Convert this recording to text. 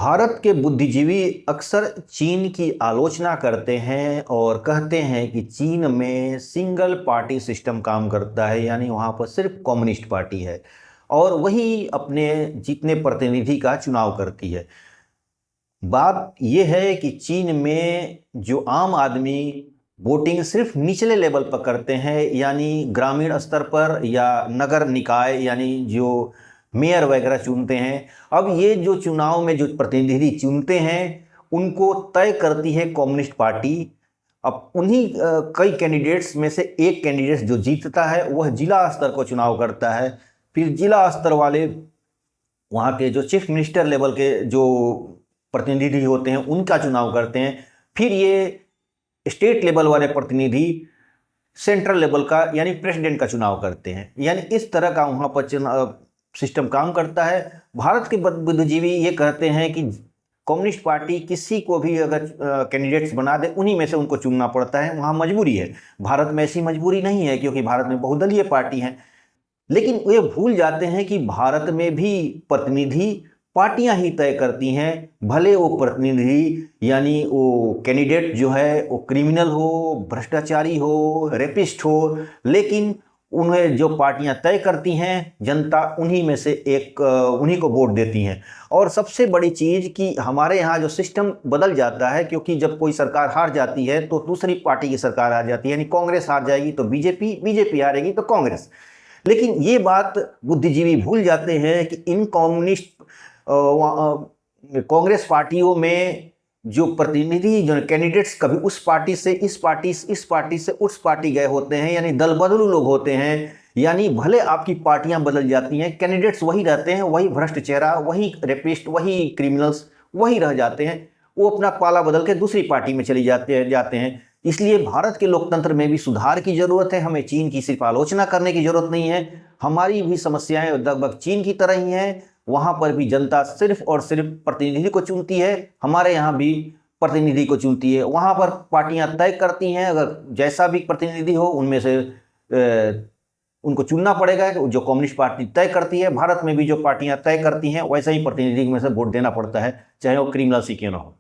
भारत के बुद्धिजीवी अक्सर चीन की आलोचना करते हैं और कहते हैं कि चीन में सिंगल पार्टी सिस्टम काम करता है, यानी वहाँ पर सिर्फ कम्युनिस्ट पार्टी है और वही अपने जितने प्रतिनिधि का चुनाव करती है। बात यह है कि चीन में जो आम आदमी वोटिंग सिर्फ निचले लेवल पर करते हैं, यानी ग्रामीण स्तर पर या नगर निकाय यानी जो मेयर वगैरह चुनते हैं। अब ये जो चुनाव में जो प्रतिनिधि चुनते हैं उनको तय करती है कम्युनिस्ट पार्टी। अब उन्हीं कई कैंडिडेट्स में से एक कैंडिडेट जो जीतता है वह जिला स्तर को चुनाव करता है। फिर जिला स्तर वाले वहाँ के जो चीफ मिनिस्टर लेवल के जो प्रतिनिधि होते हैं उनका चुनाव करते हैं। फिर ये स्टेट लेवल वाले प्रतिनिधि सेंट्रल लेवल का यानी प्रेसिडेंट का चुनाव करते हैं। यानी इस तरह का वहाँ पर सिस्टम काम करता है। भारत के बुद्धिजीवी ये कहते हैं कि कम्युनिस्ट पार्टी किसी को भी अगर कैंडिडेट्स बना दे उन्हीं में से उनको चुनना पड़ता है, वहाँ मजबूरी है। भारत में ऐसी मजबूरी नहीं है क्योंकि भारत में बहुदलीय पार्टी है। लेकिन वे भूल जाते हैं कि भारत में भी प्रतिनिधि पार्टियां ही तय करती हैं, भले वो प्रतिनिधि यानी वो कैंडिडेट जो है वो क्रिमिनल हो, भ्रष्टाचारी हो, रेपिस्ट हो, लेकिन उन्हें जो पार्टियां तय करती हैं जनता उन्हीं में से एक उन्हीं को वोट देती हैं। और सबसे बड़ी चीज़ कि हमारे यहाँ जो सिस्टम बदल जाता है, क्योंकि जब कोई सरकार हार जाती है तो दूसरी पार्टी की सरकार आ जाती है, यानी कांग्रेस हार जाएगी तो बीजेपी हारेगी तो कांग्रेस। लेकिन ये बात बुद्धिजीवी भूल जाते हैं कि इन कम्युनिस्ट कांग्रेस पार्टियों में जो प्रतिनिधि जो कैंडिडेट्स कभी उस पार्टी से इस पार्टी से उस पार्टी गए होते हैं, यानी दल बदलू लोग होते हैं। यानी भले आपकी पार्टियां बदल जाती हैं, कैंडिडेट्स वही रहते हैं, वही भ्रष्ट चेहरा, वही रेपिस्ट, वही क्रिमिनल्स वही रह जाते हैं। वो अपना पाला बदल के दूसरी पार्टी में चली जाते हैं। इसलिए भारत के लोकतंत्र में भी सुधार की जरूरत है। हमें चीन की सिर्फ आलोचना करने की जरूरत नहीं है। हमारी भी समस्याएं लगभग चीन की तरह ही हैं। वहाँ पर भी जनता सिर्फ और सिर्फ प्रतिनिधि को चुनती है, हमारे यहाँ भी प्रतिनिधि को चुनती है। वहाँ पर पार्टियाँ तय करती हैं, अगर जैसा भी प्रतिनिधि हो उनमें से उनको चुनना पड़ेगा। जो कम्युनिस्ट पार्टी तय करती है, भारत में भी जो पार्टियाँ तय करती हैं वैसा ही प्रतिनिधि में से वोट देना पड़ता है, चाहे वो क्रिमिनल ही क्यों ना हो।